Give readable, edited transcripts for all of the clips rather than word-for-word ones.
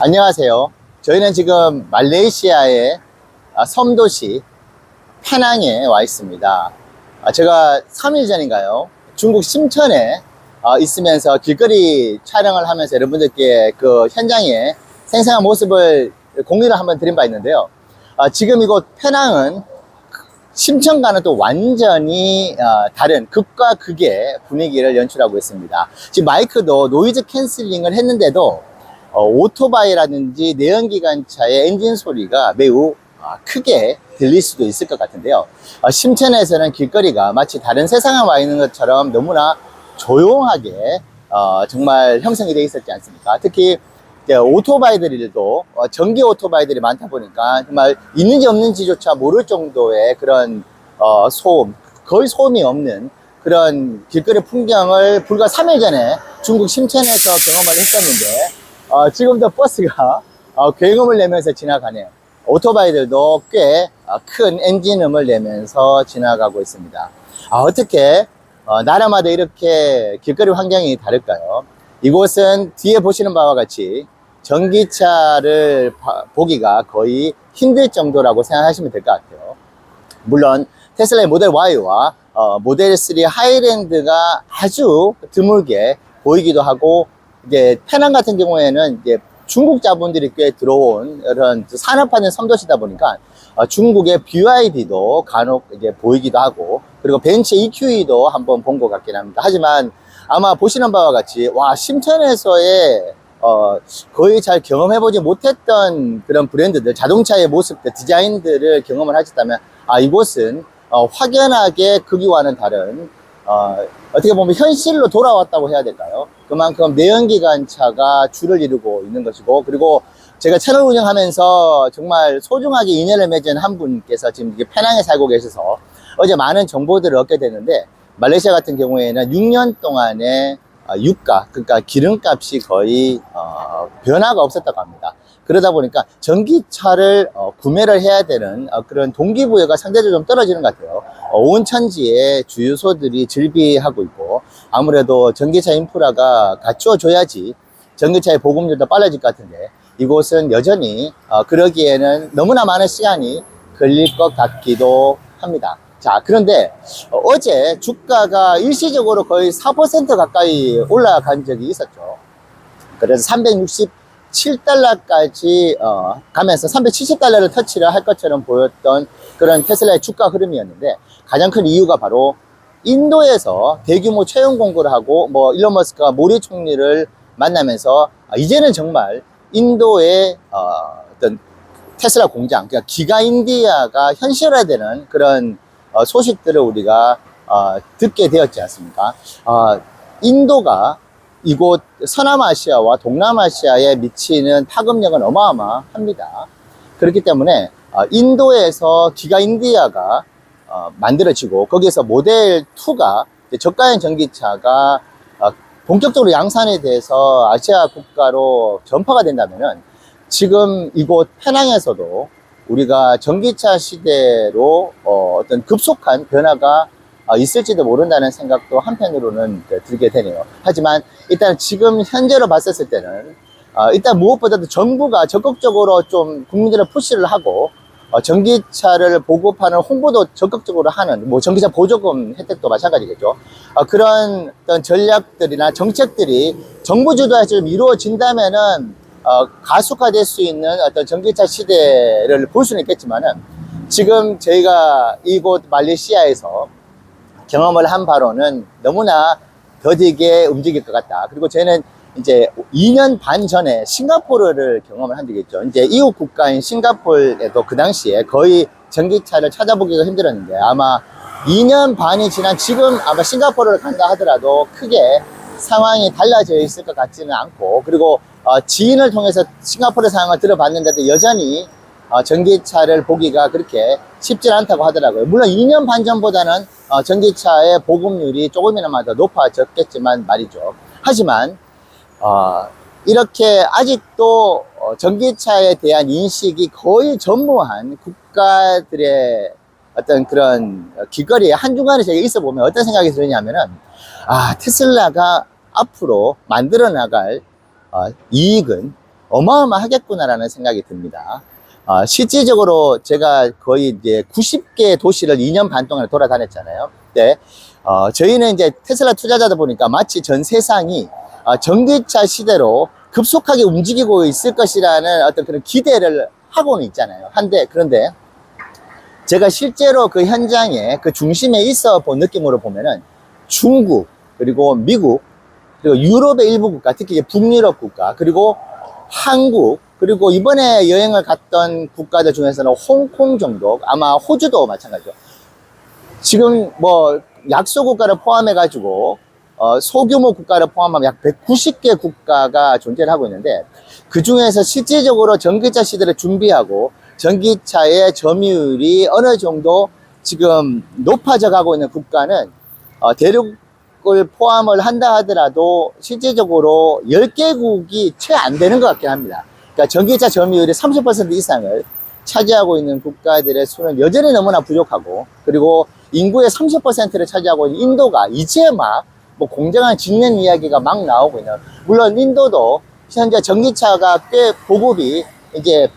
안녕하세요. 저희는 지금 말레이시아의 섬도시 페낭에 와 있습니다. 제가 3일 전인가요? 중국 심천에 있으면서 길거리 촬영을 하면서 여러분들께 그 현장의 생생한 모습을 공유를 한번 드린 바 있는데요. 지금 이곳 페낭은 심천과는 또 완전히 다른 극과 극의 분위기를 연출하고 있습니다. 지금 마이크도 노이즈 캔슬링을 했는데도 오토바이라든지 내연기관차의 엔진 소리가 매우 크게 들릴 수도 있을 것 같은데요. 심천에서는 길거리가 마치 다른 세상에 와 있는 것처럼 너무나 조용하게 정말 형성이 되어 있었지 않습니까? 특히 오토바이들도 전기 오토바이들이 많다 보니까 정말 있는지 없는지조차 모를 정도의 그런 소음, 거의 소음이 없는 그런 길거리 풍경을 불과 3일 전에 중국 심천에서 경험을 했었는데 지금도 버스가 굉음을 내면서 지나가네요. 오토바이들도 꽤 큰 엔진음을 내면서 지나가고 있습니다. 어떻게 나라마다 이렇게 길거리 환경이 다를까요? 이곳은 뒤에 보시는 바와 같이 전기차를 보기가 거의 힘들 정도라고 생각하시면 될 것 같아요. 물론 테슬라의 모델 Y와 모델 3 하이랜드가 아주 드물게 보이기도 하고, 이제 페낭 같은 경우에는 이제 중국 자본들이 꽤 들어온 이런 산업화된 섬도시다 보니까 중국의 BYD도 간혹 이제 보이기도 하고, 그리고 벤츠 EQE도 한번 본 것 같긴 합니다. 하지만 아마 보시는 바와 같이 심천에서의 거의 잘 경험해보지 못했던 그런 브랜드들, 자동차의 모습들, 디자인들을 경험을 하셨다면 이곳은 확연하게 거기와는 다른 어떻게 보면 현실로 돌아왔다고 해야 될까요? 그만큼 내연기관차가 줄을 이루고 있는 것이고, 그리고 제가 채널 운영하면서 정말 소중하게 인연을 맺은 한 분께서 지금 페낭에 살고 계셔서 어제 많은 정보들을 얻게 되는데, 말레이시아 같은 경우에는 6년 동안의 유가, 그러니까 기름값이 거의 변화가 없었다고 합니다. 그러다 보니까 전기차를 구매를 해야 되는 그런 동기부여가 상대적으로 좀 떨어지는 것 같아요. 온천지에 주유소들이 즐비하고 있고, 아무래도 전기차 인프라가 갖추어져야지 전기차의 보급률도 빨라질 것 같은데, 이곳은 여전히 그러기에는 너무나 많은 시간이 걸릴 것 같기도 합니다. 자, 그런데 어제 주가가 일시적으로 거의 4% 가까이 올라간 적이 있었죠. 그래서 367달러까지 가면서 370달러를 터치를 할 것처럼 보였던 그런 테슬라의 주가 흐름이었는데, 가장 큰 이유가 바로 인도에서 대규모 채용 공고를 하고, 일론 머스크가 모리 총리를 만나면서 이제는 정말 인도의 어떤 테슬라 공장, 그러니까 기가 인디아가 현실화되는 그런 소식들을 우리가 듣게 되었지 않습니까? 인도가 이곳 서남아시아와 동남아시아에 미치는 파급력은 어마어마합니다. 그렇기 때문에 인도에서 기가 인디아가 만들어지고, 거기에서 모델 2가 저가형 전기차가 본격적으로 양산에 대해서 아시아 국가로 전파가 된다면은, 지금 이곳 페낭에서도 우리가 전기차 시대로 어떤 급속한 변화가 있을지도 모른다는 생각도 한편으로는 들게 되네요. 하지만 일단 지금 현재로 봤었을 때는 일단 무엇보다도 정부가 적극적으로 좀 국민들을 푸시를 하고, 전기차를 보급하는 홍보도 적극적으로 하는, 전기차 보조금 혜택도 마찬가지겠죠. 그런 어떤 전략들이나 정책들이 정부 주도에서 좀 이루어진다면은 가속화될 수 있는 어떤 전기차 시대를 볼 수는 있겠지만은, 지금 저희가 이곳 말레이시아에서 경험을 한 바로는 너무나 더디게 움직일 것 같다. 그리고 저희는 이제 2년 반 전에 싱가포르를 경험을 한 적이 있죠. 이제 이웃 국가인 싱가포르에도 그 당시에 거의 전기차를 찾아보기가 힘들었는데, 아마 2년 반이 지난 지금 아마 싱가포르를 간다 하더라도 크게 상황이 달라져 있을 것 같지는 않고, 그리고 지인을 통해서 싱가포르 상황을 들어봤는데도 여전히 전기차를 보기가 그렇게 쉽지 않다고 하더라고요. 물론 2년 반 전보다는 전기차의 보급률이 조금이나마 더 높아졌겠지만 말이죠. 하지만 이렇게 아직도 전기차에 대한 인식이 거의 전무한 국가들의 어떤 그런 길거리에 한중간에 제가 있어 보면 어떤 생각이 드느냐면은, 테슬라가 앞으로 만들어 나갈 이익은 어마어마하겠구나라는 생각이 듭니다. 실질적으로 제가 거의 이제 90개 도시를 2년 반 동안 돌아다녔잖아요. 그때 저희는 이제 테슬라 투자자다 보니까 마치 전 세상이 전기차 시대로 급속하게 움직이고 있을 것이라는 어떤 그런 기대를 하고는 있잖아요. 그런데 제가 실제로 그 현장에 그 중심에 있어 본 느낌으로 보면은 중국, 그리고 미국, 그리고 유럽의 일부 국가, 특히 이제 북유럽 국가, 그리고 한국, 그리고 이번에 여행을 갔던 국가들 중에서는 홍콩 정도, 아마 호주도 마찬가지죠. 지금 뭐 약소 국가를 포함해 가지고 소규모 국가를 포함하면 약 190개 국가가 존재를 하고 있는데, 그 중에서 실질적으로 전기차 시대를 준비하고 전기차의 점유율이 어느 정도 지금 높아져 가고 있는 국가는 대륙을 포함을 한다 하더라도 실질적으로 10개국이 채 안 되는 것 같긴 합니다. 그러니까 전기차 점유율이 30% 이상을 차지하고 있는 국가들의 수는 여전히 너무나 부족하고, 그리고 인구의 30%를 차지하고 있는 인도가 이제 막 뭐 공장을 짓는 이야기가 막 나오고 있는, 물론 인도도 현재 전기차가 꽤 보급이 이제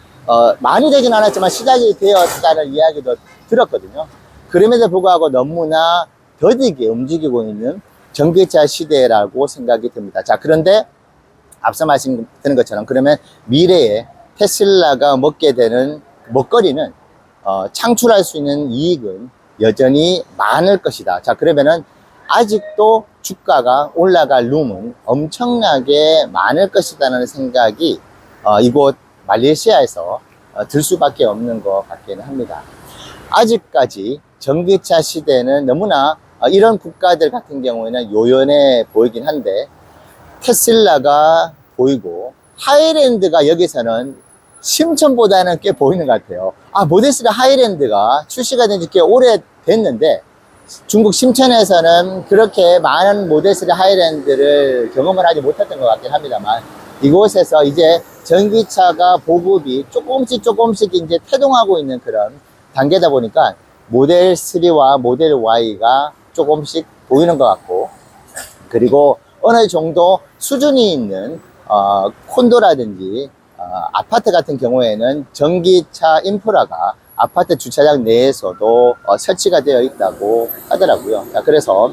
많이 되진 않았지만 시작이 되었다는 이야기도 들었거든요. 그럼에도 불구하고 너무나 더디게 움직이고 있는 전기차 시대라고 생각이 듭니다. 자, 그런데 앞서 말씀드린 것처럼 그러면 미래에 테슬라가 먹게 되는 먹거리는 창출할 수 있는 이익은 여전히 많을 것이다. 자, 그러면은 아직도 주가가 올라갈 룸은 엄청나게 많을 것이라는 생각이 이곳 말레이시아에서 들 수밖에 없는 것 같기는 합니다. 아직까지 전기차 시대는 너무나 이런 국가들 같은 경우에는 요연해 보이긴 한데, 테슬라가 보이고 하이랜드가 여기서는 심천보다는 꽤 보이는 것 같아요. 모델 3 하이랜드가 출시가 된 지 꽤 오래됐는데 중국 심천에서는 그렇게 많은 모델 3 하이랜드를 경험을 하지 못했던 것 같긴 합니다만, 이곳에서 이제 전기차가 보급이 조금씩 이제 태동하고 있는 그런 단계다 보니까 모델 3와 모델 Y가 조금씩 보이는 것 같고, 그리고 어느 정도 수준이 있는 콘도라든지 아파트 같은 경우에는 전기차 인프라가 아파트 주차장 내에서도 설치가 되어 있다고 하더라고요. 그래서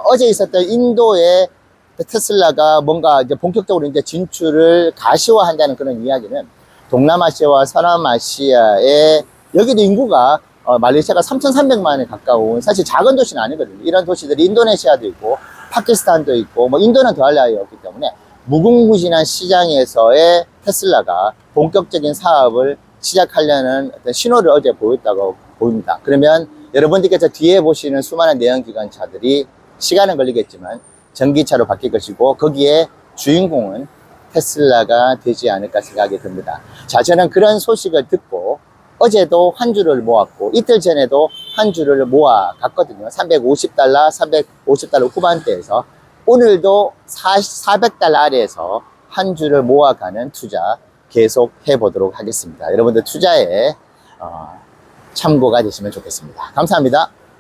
어제 있었던 인도의 테슬라가 뭔가 이제 본격적으로 이제 진출을 가시화한다는 그런 이야기는 동남아시아와 서남아시아의, 여기도 인구가 말레이시아가 3,300만에 가까운 사실 작은 도시는 아니거든요. 이런 도시들이 인도네시아도 있고 파키스탄도 있고, 뭐 인도는 더할 나위 없기 때문에 무궁무진한 시장에서의 테슬라가 본격적인 사업을 시작하려는 어떤 신호를 어제 보였다고 보입니다. 그러면 여러분들께서 뒤에 보시는 수많은 내연기관차들이 시간은 걸리겠지만 전기차로 바뀔 것이고, 거기에 주인공은 테슬라가 되지 않을까 생각이 듭니다. 자, 저는 그런 소식을 듣고 어제도 한 주를 모았고 이틀 전에도 한 주를 모아 갔거든요. 350달러, 350달러 후반대에서 오늘도 400달러 아래에서 한 주를 모아가는 투자 계속 해보도록 하겠습니다. 여러분들 투자에 참고가 되시면 좋겠습니다. 감사합니다.